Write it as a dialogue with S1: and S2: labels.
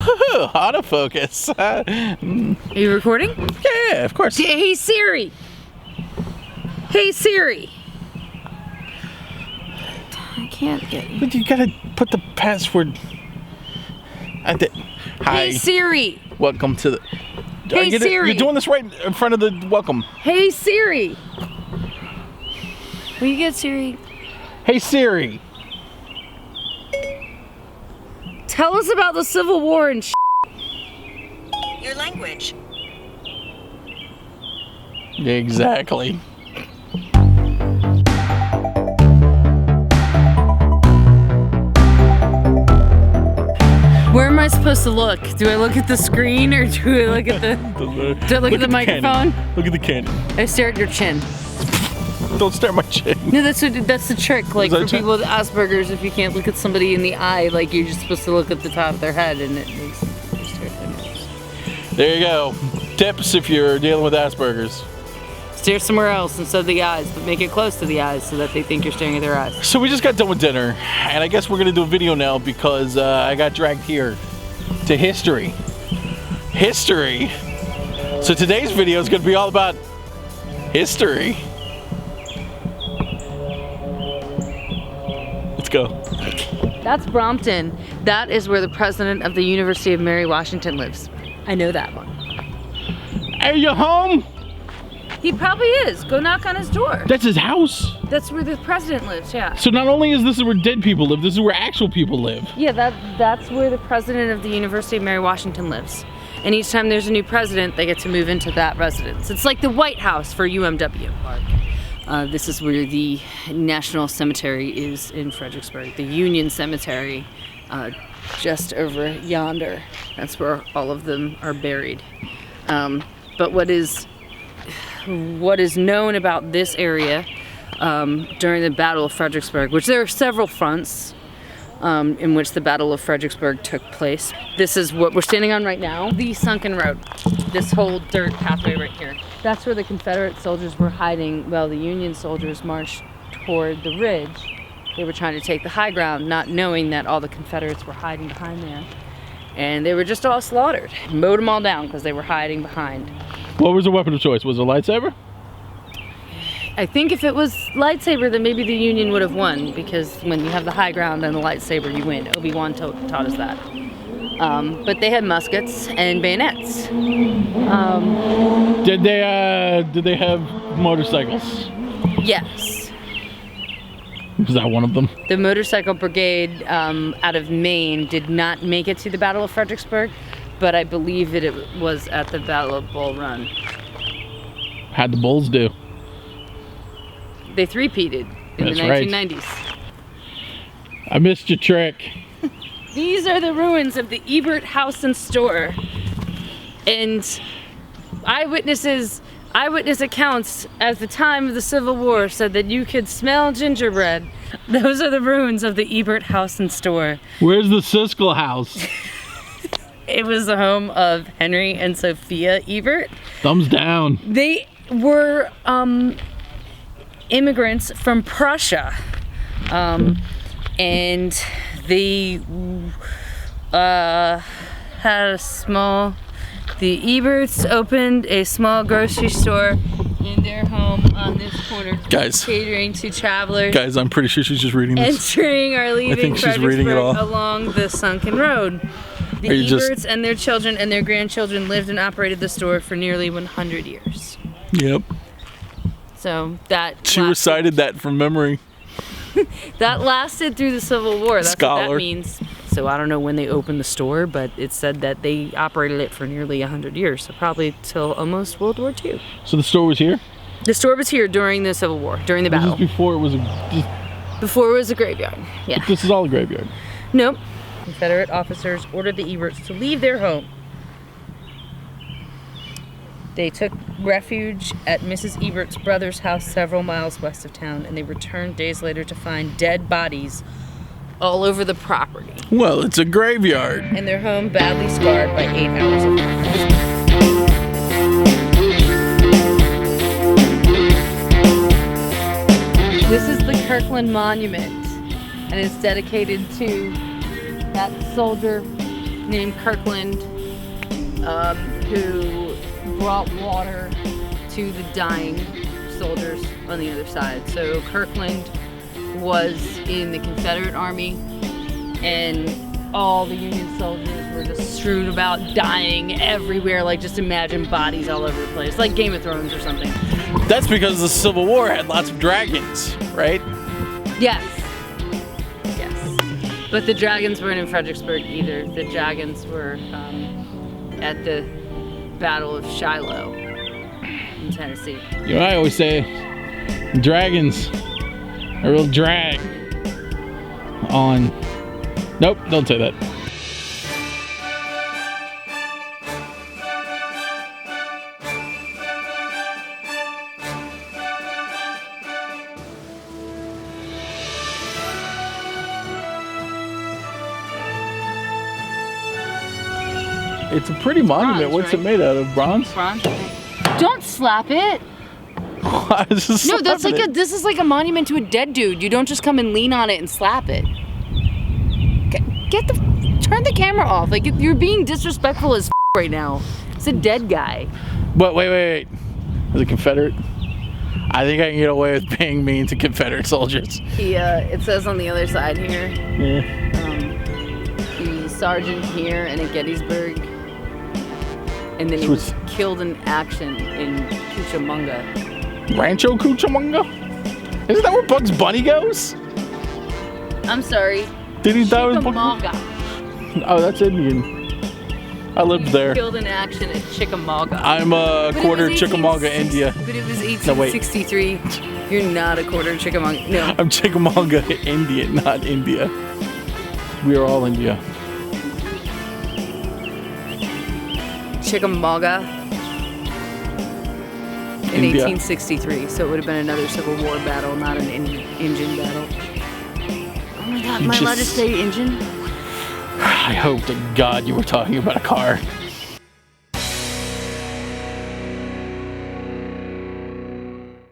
S1: Autofocus.
S2: Are you recording?
S1: Yeah, of course.
S2: Hey Siri. Hey Siri. I can't get you.
S1: But you gotta put the password. Hi.
S2: Hey Siri.
S1: Welcome to the.
S2: Hey Siri.
S1: You're doing this right in front of the welcome.
S2: Hey Siri. Will you get Siri?
S1: Hey Siri.
S2: Tell us about the Civil War and
S3: Your language.
S1: Exactly.
S2: Where am I supposed to look? Do I look at the screen or do I look at the do I look at the microphone?
S1: Cannon. Look at the cannon.
S2: I stare at your chin.
S1: Don't stare at my chin.
S2: No, that's the trick. Like for
S1: that
S2: people with Asperger's, if you can't look at somebody in the eye, like you're just supposed to look at the top of their head, and it makes you stare at their nose.
S1: There you go. Tips if you're dealing with Asperger's.
S2: Stare somewhere else instead of the eyes, but make it close to the eyes so that they think you're staring at their eyes.
S1: So we just got done with dinner, and I guess we're gonna do a video now because I got dragged here to history. History. So today's video is gonna be all about history. Let's go.
S2: That's Brompton. That is where the president of the University of Mary Washington lives. I know that one.
S1: Are you home?
S2: He probably is. Go knock on his door.
S1: That's his house.
S2: That's where the president lives, yeah.
S1: So not only is this where dead people live, this is where actual people live.
S2: Yeah, that's where the president of the University of Mary Washington lives. And each time there's a new president, they get to move into that residence. It's like the White House for UMW. This is where the National Cemetery is in Fredericksburg. The Union Cemetery, just over yonder. That's where all of them are buried. But what is known about this area during the Battle of Fredericksburg, which there are several fronts in which the Battle of Fredericksburg took place. This is what we're standing on right now, the sunken road. This whole dirt pathway right here. That's where the Confederate soldiers were hiding while the Union soldiers marched toward the ridge. They were trying to take the high ground, not knowing that all the Confederates were hiding behind there. And they were just all slaughtered. Mowed them all down because they were hiding behind.
S1: What was the weapon of choice? Was it a lightsaber?
S2: I think if it was lightsaber, then maybe the Union would have won, because when you have the high ground and the lightsaber, you win. Obi-Wan taught us that. But they had muskets and bayonets.
S1: Did they have motorcycles?
S2: Yes.
S1: Was that one of them?
S2: The motorcycle brigade out of Maine did not make it to the Battle of Fredericksburg, but I believe that it was at the Battle of Bull Run.
S1: How'd the Bulls do?
S2: They three-peated in
S1: That's
S2: the 1990s.
S1: Right. I missed your trick.
S2: These are the ruins of the Ebert House and Store. And eyewitness accounts at the time of the Civil War said that you could smell gingerbread. Those are the ruins of the Ebert House and Store.
S1: Where's the Siskel house?
S2: It was the home of Henry and Sophia Ebert.
S1: Thumbs down.
S2: They were immigrants from Prussia. And they the Eberts opened a small grocery store in their home on this corner.
S1: Guys.
S2: Catering to travelers.
S1: Guys, I'm pretty sure she's just reading this.
S2: Entering or leaving
S1: I think she's reading it all.
S2: along the sunken road. The Eberts and their children and their grandchildren lived and operated the store for nearly 100 years.
S1: Yep.
S2: So that
S1: She recited that from memory.
S2: that lasted through the Civil War. That's
S1: Scholar.
S2: what that means. So I don't know when they opened the store, but it said that they operated it for nearly 100 years. So probably till almost World War II.
S1: So the store was here?
S2: The store was here during the Civil War, during the battle.
S1: This is before it was
S2: Before it was a graveyard. Yeah.
S1: This is all a graveyard.
S2: Nope. Confederate officers ordered the Eberts to leave their home. They took refuge at Mrs. Ebert's brother's house several miles west of town, and they returned days later to find dead bodies all over the property.
S1: Well, it's a graveyard.
S2: And their home badly scarred by 8 hours of fire. This is the Kirkland Monument, and it's dedicated to that soldier named Kirkland who brought water to the dying soldiers on the other side. So Kirkland was in the Confederate Army, and all the Union soldiers were just strewn about, dying everywhere. Like, just imagine bodies all over the place, like Game of Thrones or something.
S1: That's because the Civil War had lots of dragons, right?
S2: Yes. Yes. But the dragons weren't in Fredericksburg either. The dragons were at the Battle of Shiloh in Tennessee.
S1: You know, I always say dragons are real drag on. Nope, don't say that. It's a pretty monument.
S2: Bronze,
S1: What's it
S2: right?
S1: made out of? Bronze?
S2: Bronze. Don't slap it. No, that's like this is like a monument to a dead dude. You don't just come and lean on it and slap it. Turn the camera off. Like, you're being disrespectful as right now. It's a dead guy.
S1: But wait. Is it Confederate? I think I can get away with being mean to Confederate soldiers.
S2: It says on the other side here.
S1: Yeah.
S2: He's sergeant here and at Gettysburg. And then he was killed in action in Cucamonga.
S1: Rancho Cucamonga? Isn't that where Bugs Bunny goes?
S2: I'm sorry.
S1: Did he die with Bugs
S2: Chickamauga.
S1: Oh, that's Indian. I lived there.
S2: Killed in action at Chickamauga.
S1: I'm a quarter Chickamauga, India.
S2: But it was 1863. You're not a quarter Chickamauga. No.
S1: I'm Chickamauga, Indian, not India. We are all India.
S2: Chickamauga in
S1: India.
S2: 1863. So it would have been another Civil War battle, not an engine battle. Oh my God, am I allowed to say engine?
S1: I hope to God you were talking about a car.